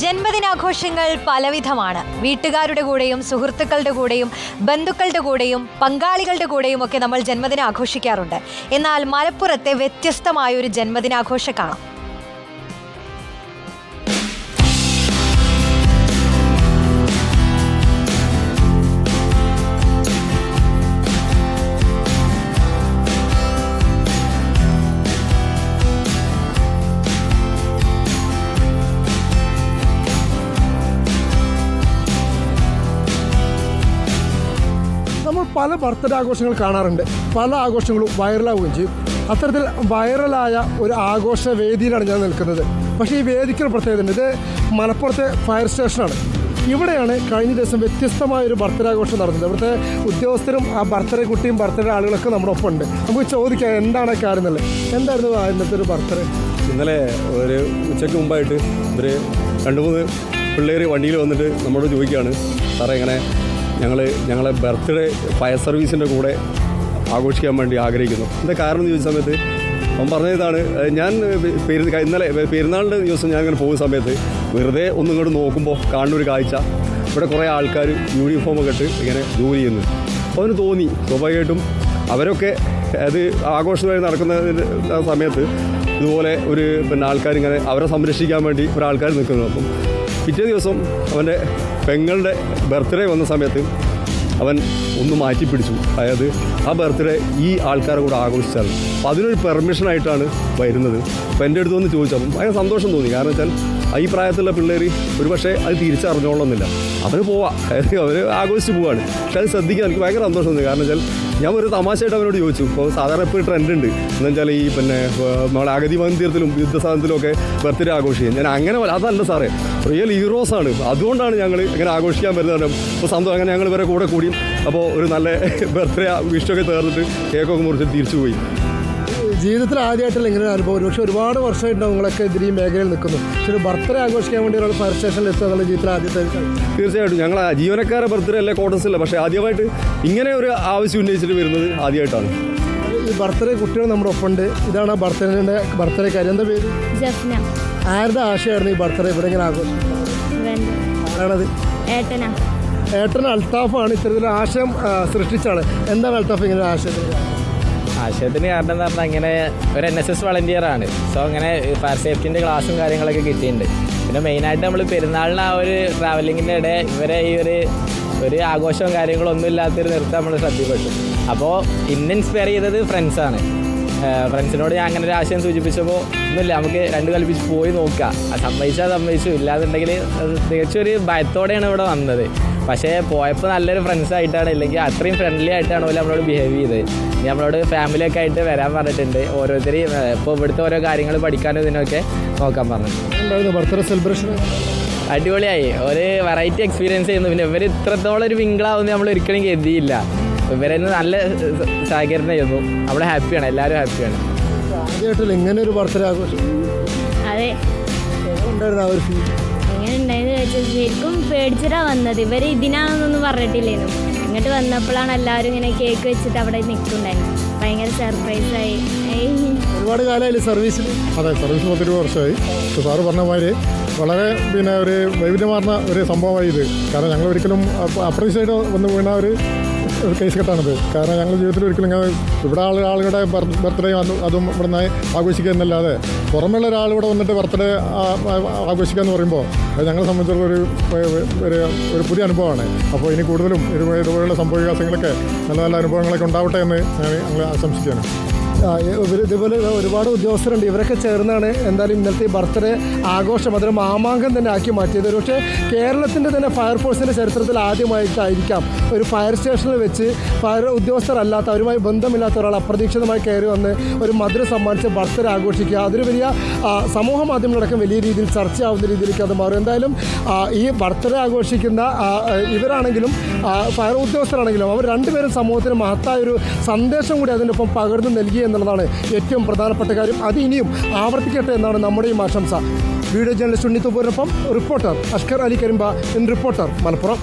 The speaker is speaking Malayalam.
ജന്മദിനാഘോഷങ്ങൾ പലവിധമാണ്. വീട്ടുകാരുടെ കൂടെയും സുഹൃത്തുക്കളുടെ കൂടെയും ബന്ധുക്കളുടെ കൂടെയും പങ്കാളികളുടെ കൂടെയും ഒക്കെ നമ്മൾ ജന്മദിനം ആഘോഷിക്കാറുണ്ട്. എന്നാൽ മലപ്പുറത്തെ വ്യത്യസ്തമായൊരു ജന്മദിനാഘോഷം കാണാം. നമ്മൾ പല ബർത്ത്ഡേ ആഘോഷങ്ങൾ കാണാറുണ്ട്. പല ആഘോഷങ്ങളും വൈറലാവുകയും ചെയ്യും. അത്തരത്തിൽ വൈറലായ ഒരു ആഘോഷ വേദിയിലാണ് ഞാൻ നിൽക്കുന്നത്. പക്ഷേ ഈ വേദിക്കൊരു പ്രത്യേകത, ഇത് മലപ്പുറത്തെ ഫയർ സ്റ്റേഷനാണ്. ഇവിടെയാണ് കഴിഞ്ഞ ദിവസം വ്യത്യസ്തമായൊരു ബർത്ത്ഡേ ആഘോഷം നടന്നത്. ഇവിടുത്തെ ഉദ്യോഗസ്ഥരും ആ ബർത്ത്ഡേ കുട്ടിയും ബർത്ത്ഡേ ആളുകളൊക്കെ നമ്മുടെ ഒപ്പം ഉണ്ട്. നമുക്ക് ചോദിക്കാം എന്താണ് കാര്യം എന്നുള്ളത്. എന്തായിരുന്നു ഇന്നത്തെ ഒരു ബർത്ത്ഡേ? ഇന്നലെ ഒരു ഉച്ചയ്ക്ക് മുമ്പായിട്ട് ഒരു 2-3 പിള്ളേർ വണ്ടിയിൽ വന്നിട്ട് നമ്മളോട് ചോദിക്കുകയാണ്, സാറേ ഇങ്ങനെ ഞങ്ങളെ ബർത്ത്ഡേ ഫയർ സർവീസിൻ്റെ കൂടെ ആഘോഷിക്കാൻ വേണ്ടി ആഗ്രഹിക്കുന്നു. എന്താ കാരണം എന്ന് ചോദിച്ച സമയത്ത് അവൻ പറഞ്ഞതാണ്, ഞാൻ ഇന്നലെ പെരുന്നാളിൻ്റെ ദിവസം ഞാൻ ഇങ്ങനെ പോകുന്ന സമയത്ത് വെറുതെ ഒന്നും ഇങ്ങോട്ട് നോക്കുമ്പോൾ കാണുന്ന ഒരു കാഴ്ച, ഇവിടെ കുറേ ആൾക്കാർ യൂണിഫോമൊക്കെ ഇട്ട് ഇങ്ങനെ ജോലി ചെയ്യുന്നു. അപ്പോൾ അവന് തോന്നി, സ്വാഭാവികമായിട്ടും അവരൊക്കെ അത് ആഘോഷമായി നടക്കുന്ന സമയത്ത് ഇതുപോലെ ഒരു ആൾക്കാരിങ്ങനെ അവരെ സംരക്ഷിക്കാൻ വേണ്ടി ഒരാൾക്കാർ നിൽക്കുന്നു. അപ്പം പിറ്റേ ദിവസം അവൻ്റെ പെങ്ങളുടെ ബർത്ത്ഡേ വന്ന സമയത്ത് അവൻ ഒന്ന് മാറ്റി പിടിച്ചു. അതായത് ആ ബർത്ത്ഡേ ഈ ആൾക്കാരെ കൂടെ ആഘോഷിച്ചാണ്. അപ്പോൾ അതിനൊരു പെർമിഷനായിട്ടാണ് വരുന്നത്. അപ്പോൾ എൻ്റെ അടുത്ത് വന്ന് ചോദിച്ചപ്പം ഭയങ്കര സന്തോഷം തോന്നി. കാരണം വെച്ചാൽ ഈ പ്രായത്തിലുള്ള പിള്ളേർ ഒരു പക്ഷേ അത് തിരിച്ചറിഞ്ഞോളണമെന്നില്ല. അവന് പോവാം, അതായത് അവർ ആഘോഷിച്ച് പോവാണ്. പക്ഷെ അത് ശ്രദ്ധിക്കാൻ എനിക്ക് ഭയങ്കര സന്തോഷം തോന്നി. കാരണം വെച്ചാൽ ഞാൻ ഒരു തമാശയായിട്ട് അവനോട് ചോദിച്ചു, ഇപ്പോൾ സാധാരണ ഇപ്പോൾ ട്രെൻഡ് ഉണ്ട് എന്ന് വെച്ചാൽ ഈ നമ്മളെ അഗതി മന്ദിരത്തിലും യുദ്ധസ്ഥാനത്തിലും ഒക്കെ ബർത്ത്ഡേ ആഘോഷിക്കും. ഞാൻ അങ്ങനെ അതല്ല സാറേ, റിയൽ ഹീറോസാണ്. അതുകൊണ്ടാണ് ഞങ്ങൾ ഇങ്ങനെ ആഘോഷിക്കാൻ വരുന്നത്. ഇപ്പോൾ സന്തോഷം. അങ്ങനെ ഞങ്ങൾ ഇവരെ കൂടെ കൂടി അപ്പോൾ ഒരു നല്ല ബർത്ത്ഡേ വിഷൊക്കെ ചേർന്നിട്ട് കേക്കൊക്കെ മുറിച്ച് തിരിച്ചു പോയി. ജീവിതത്തിൽ ആദ്യമായിട്ടല്ല ഇങ്ങനെ അനുഭവം. പക്ഷേ ഒരുപാട് വർഷമായിട്ടുണ്ടാവും നിങ്ങളൊക്കെ ഇതിൽ ഈ മേഖലയിൽ നിൽക്കുന്നു. പക്ഷേ ഒരു ബർത്ത്ഡേ ആഘോഷിക്കാൻ വേണ്ടി ഒരാൾ ഫയർ സ്റ്റേഷനിൽ എത്തുക എന്നുള്ള ജീവിതത്തിൽ ആദ്യത്തെ. തീർച്ചയായിട്ടും ഞങ്ങൾ ജീവനക്കാരുടെ ബർത്ത്ഡേ അല്ലേ ക്വാർട്ടേഴ്സില്ല, പക്ഷേ ആദ്യമായിട്ട് ഇങ്ങനെ ഒരു ആവശ്യം ഉന്നയിച്ചിട്ട് വരുന്നത് ആദ്യമായിട്ടാണ്. ഈ ബർത്ത്ഡേ കുട്ടികൾ നമ്മുടെ ഒപ്പമുണ്ട്. ഇതാണ് ആ ബർത്ത്ഡേ കാര്യം. എന്താ പേര്? ജഫ്ന. ആരുടെ ആശയമായിരുന്നു ഈ ബർത്ത്ഡേ ഇവിടെ ഇങ്ങനെ ആഘോഷിക്കുന്നത്? ആരാണത്? ഏട്ടൻ അൽത്താഫാണ് ഇത്തരത്തിലൊരു ആശയം സൃഷ്ടിച്ചാണ്. എന്താണ് അൽത്താഫ് ഇങ്ങനെ ആശയത്തിന് കാരണം എന്ന് പറഞ്ഞാൽ ഇങ്ങനെ ഒരു NSS വളണ്ടിയറാണ്. സോ അങ്ങനെ ഫയർ സേഫ്റ്റിൻ്റെ ക്ലാസ്സും കാര്യങ്ങളൊക്കെ കിട്ടിയിട്ടുണ്ട്. പിന്നെ മെയിനായിട്ട് നമ്മൾ പെരുന്നാളിന് ആ ഒരു ട്രാവലിങ്ങിൻ്റെ ഇടയിൽ ഇവരെ ഈ ഒരു ആഘോഷവും കാര്യങ്ങളും ഒന്നും ഇല്ലാത്തൊരു നിർത്തം നമ്മൾ ശ്രദ്ധപ്പെട്ടു. അപ്പോൾ ഇന്ന് ഇൻസ്പയർ ചെയ്തത് ഫ്രണ്ട്സാണ്. ഫ്രണ്ട്സിനോട് ഞാൻ അങ്ങനെ ഒരു ആശയം സൂചിപ്പിച്ചപ്പോൾ ഒന്നുമില്ല, നമുക്ക് 2 കൽപ്പിച്ച് പോയി നോക്കുക. സമ്മതിച്ചു. ഇല്ലാന്നുണ്ടെങ്കിൽ തികച്ചും ഒരു ഭയത്തോടെയാണ് ഇവിടെ വന്നത്. പക്ഷേ പോയപ്പോൾ നല്ലൊരു ഫ്രണ്ട്സായിട്ടാണ്, ഇല്ലെങ്കിൽ അത്രയും ഫ്രണ്ട്ലി ആയിട്ടാണ് ഓല് നമ്മളോട് ബിഹേവ് ചെയ്തത്. നമ്മളോട് ഫാമിലിയൊക്കെ ആയിട്ട് വരാൻ പറഞ്ഞിട്ടുണ്ട്. ഓരോരുത്തരും ഇപ്പോൾ ഇവിടുത്തെ ഓരോ കാര്യങ്ങൾ പഠിക്കാനും ഇതിനൊക്കെ നോക്കാൻ പറഞ്ഞിട്ടുണ്ട്. ബർത്ത്ഡേ സെലിബ്രേഷൻ അടിപൊളിയായി. ഒരു വെറൈറ്റി എക്സ്പീരിയൻസ് ചെയ്യുന്നു. പിന്നെ ഇവർ ഇത്രത്തോളം ഒരു വിങ്കളാവുന്ന നമ്മൾ ഒരിക്കലും കരുതിയില്ല. ഇവരെന്ന് നല്ല സഹകരണം ചെയ്യുന്നു. നമ്മൾ ഹാപ്പിയാണ്, എല്ലാവരും ഹാപ്പിയാണ്. ആദ്യമായിട്ടല്ല ഇങ്ങനെ ഒരു ബർത്ത്ഡേ ആഘോഷം. അതെ, ഉണ്ടായിരുന്നു ആ ഒരു ഫീൽ. എങ്ങനെ ഉണ്ടായെന്ന് ചോദിച്ചാൽ ശരിക്കും പേടിച്ചിട്ടാണ് വന്നത്. ഇവർ ഇതിനാണെന്നൊന്നും പറഞ്ഞിട്ടില്ലേനു. ഇങ്ങോട്ട് വന്നപ്പോഴാണ് എല്ലാവരും ഇങ്ങനെ കേക്ക് വെച്ചിട്ട് അവിടെ നിൽക്കുന്നുണ്ടായിരുന്നു. ഭയങ്കര സർപ്രൈസായി. ഒരുപാട് കാലമായില്ലേ സർവീസിൽ? അതെ, സർവീസ് 10 വർഷമായി. സാറ് പറഞ്ഞ മാതിരി വളരെ ഒരു വൈവിധ്യമാർന്ന ഒരു സംഭവമായി ഇത്. കാരണം ഞങ്ങൾ ഒരിക്കലും അപ്രീഷിയേറ്റ് വന്ന് വീണ ഒരു കേസ് കെട്ടാണിത്. കാരണം ഞങ്ങൾ ജീവിതത്തിൽ ഒരിക്കലും ഇവിടെ ആളുകളുടെ ബർത്ത്ഡേ അതും ഇവിടെ നിന്ന് ആഘോഷിക്കുക എന്നല്ലാതെ പുറമെയുള്ള ഒരാളിവിടെ വന്നിട്ട് ബർത്ത്ഡേ ആഘോഷിക്കുക എന്ന് പറയുമ്പോൾ അത് ഞങ്ങളെ സംബന്ധിച്ചുള്ള ഒരു പുതിയ അനുഭവമാണ്. അപ്പോൾ ഇനി കൂടുതലും ഇതുപോലുള്ള സംഭവ വികാസങ്ങളൊക്കെ നല്ല നല്ല അനുഭവങ്ങളൊക്കെ ഉണ്ടാവട്ടെ എന്ന് ഞങ്ങൾ ആശംസിക്കുകയാണ്. ഇതുപോലെ ഒരുപാട് ഉദ്യോഗസ്ഥരുണ്ട്. ഇവരൊക്കെ ചേർന്നാണ് എന്തായാലും ഇന്നത്തെ ഈ ബർത്ത്ഡേ ആഘോഷം അതൊരു മാമാങ്കം തന്നെ ആക്കി മാറ്റിയത്. പക്ഷേ കേരളത്തിൻ്റെ തന്നെ ഫയർഫോഴ്സിൻ്റെ ചരിത്രത്തിൽ ആദ്യമായിട്ടായിരിക്കാം ഒരു ഫയർ സ്റ്റേഷനിൽ വെച്ച് ഫയർ ഉദ്യോഗസ്ഥരല്ലാത്ത അവരുമായി ബന്ധമില്ലാത്ത ഒരാൾ അപ്രതീക്ഷിതമായി കയറി വന്ന് ഒരു മധുരം സമ്മാനിച്ച് ബർത്ത്ഡേ ആഘോഷിക്കുക. അതൊരു വലിയ സമൂഹ മാധ്യമങ്ങളടക്കം വലിയ രീതിയിൽ ചർച്ചയാവുന്ന രീതിയിലേക്ക് അത് മാറും. എന്തായാലും ഈ ബർത്ത്ഡേ ആഘോഷിക്കുന്ന ഇവരാണെങ്കിലും ഫയർ ഉദ്യോഗസ്ഥരാണെങ്കിലും അവർ രണ്ടുപേരും സമൂഹത്തിന് മഹത്തായൊരു സന്ദേശം കൂടി അതിൻ്റെ ഒപ്പം പകർന്നു നൽകി എന്നുള്ളതാണ് ഏറ്റവും പ്രധാനപ്പെട്ട കാര്യം. അത് ഇനിയും ആവർത്തിക്കട്ടെ എന്നാണ് നമ്മുടെയും ആശംസ. വീഡിയോ ജേർണലിസ്റ്റ് ഉണ്ണിത്തുപ്പൂരിനൊപ്പം reporter Ashkar Ali Karimba in reporter Malappuram.